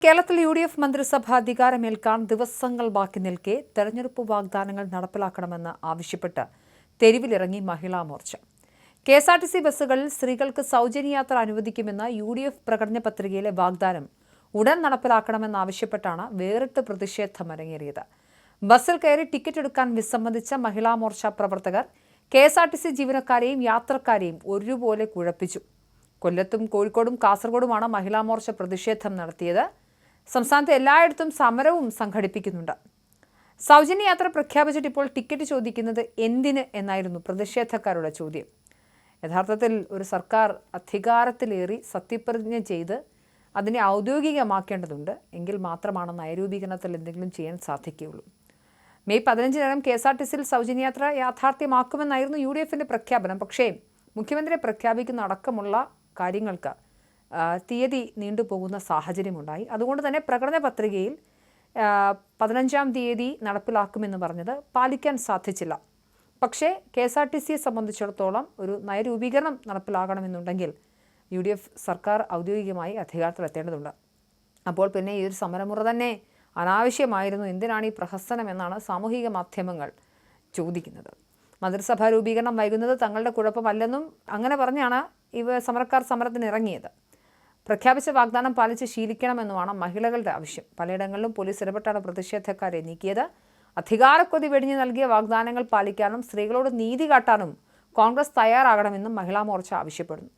കേരളത്തിൽ UDF മന്ത്രിസഭ അധികാരമേൽക്കാൻ ദിവസങ്ങൾ ബാക്കി നിൽക്കെ തെരഞ്ഞെടുപ്പ് വാഗ്ദാനങ്ങൾ നടപ്പിലാക്കണമെന്ന് ആവശ്യപ്പെട്ട് തെരുവിലിറങ്ങി മഹിളാ മോർച്ച. KSRTC ബസ്സുകളിൽ സ്ത്രീകൾക്ക് സൗജന്യയാത്ര അനുവദിക്കുമെന്ന UDF പ്രകടന പത്രികയിലെ വാഗ്ദാനം ഉടൻ നടപ്പിലാക്കണമെന്നാവശ്യപ്പെട്ടാണ് വേറിട്ട് പ്രതിഷേധം അരങ്ങേറിയത്. ബസ്സിൽ കയറി ടിക്കറ്റ് എടുക്കാൻ വിസമ്മതിച്ച മഹിളാ മോർച്ച പ്രവർത്തകർ KSRTC ജീവനക്കാരെയും യാത്രക്കാരെയും ഒരുപോലെ കുഴപ്പിച്ചു. കൊല്ലത്തും കോഴിക്കോടും കാസർഗോഡുമാണ് മഹിളാ മോർച്ച പ്രതിഷേധം നടത്തിയത്. സംസ്ഥാനത്ത് എല്ലായിടത്തും സമരവും സംഘടിപ്പിക്കുന്നുണ്ട്. സൗജന്യ യാത്ര പ്രഖ്യാപിച്ചിട്ട് ഇപ്പോൾ ടിക്കറ്റ് ചോദിക്കുന്നത് എന്തിന് എന്നായിരുന്നു പ്രതിഷേധക്കാരുടെ ചോദ്യം. യഥാർത്ഥത്തിൽ ഒരു സർക്കാർ അധികാരത്തിലേറി സത്യപ്രതിജ്ഞ ചെയ്ത് അതിനെ ഔദ്യോഗികമാക്കേണ്ടതുണ്ട്. എങ്കിൽ മാത്രമാണ് നയരൂപീകരണത്തിൽ എന്തെങ്കിലും ചെയ്യാൻ സാധിക്കുകയുള്ളൂ. മെയ് 15 KSRTCയിൽ സൗജന്യയാത്ര യാഥാർത്ഥ്യമാക്കുമെന്നായിരുന്നു UDFിൻ്റെ പ്രഖ്യാപനം. പക്ഷേ മുഖ്യമന്ത്രിയെ പ്രഖ്യാപിക്കുന്ന അടക്കമുള്ള കാര്യങ്ങൾക്ക് തീയതി നീണ്ടുപോകുന്ന സാഹചര്യമുണ്ടായി. അതുകൊണ്ട് തന്നെ പ്രകടന പത്രികയിൽ 15-ാം തീയതി നടപ്പിലാക്കുമെന്ന് പറഞ്ഞത് പാലിക്കാൻ സാധിച്ചില്ല. പക്ഷേ KSRTCയെ സംബന്ധിച്ചിടത്തോളം ഒരു നയരൂപീകരണം നടപ്പിലാകണമെന്നുണ്ടെങ്കിൽ UDF സർക്കാർ ഔദ്യോഗികമായി അധികാരത്തിലെത്തേണ്ടതുണ്ട്. അപ്പോൾ പിന്നെ ഈ ഒരു സമരമുറ തന്നെ അനാവശ്യമായിരുന്നു. എന്തിനാണ് ഈ പ്രഹസനം എന്നാണ് സാമൂഹിക മാധ്യമങ്ങൾ ചോദിക്കുന്നത്. മന്ത്രിസഭാ രൂപീകരണം വൈകുന്നത് തങ്ങളുടെ കുഴപ്പമല്ലെന്നും അങ്ങനെ പറഞ്ഞാണ് സമരക്കാർ സമരത്തിന് ഇറങ്ങിയത്. പ്രഖ്യാപിച്ച വാഗ്ദാനം പാലിച്ച് ശീലിക്കണമെന്നുമാണ് മഹിളകളുടെ ആവശ്യം. പലയിടങ്ങളിലും പോലീസ് ഇടപെട്ടാണ് പ്രതിഷേധക്കാരെ നീക്കിയത്. അധികാരക്കൊതി വെടിഞ്ഞു നൽകിയ വാഗ്ദാനങ്ങൾ പാലിക്കാനും സ്ത്രീകളോട് നീതി കാട്ടാനും കോൺഗ്രസ് തയ്യാറാകണമെന്നും മഹിളാ മോർച്ച ആവശ്യപ്പെടുന്നു.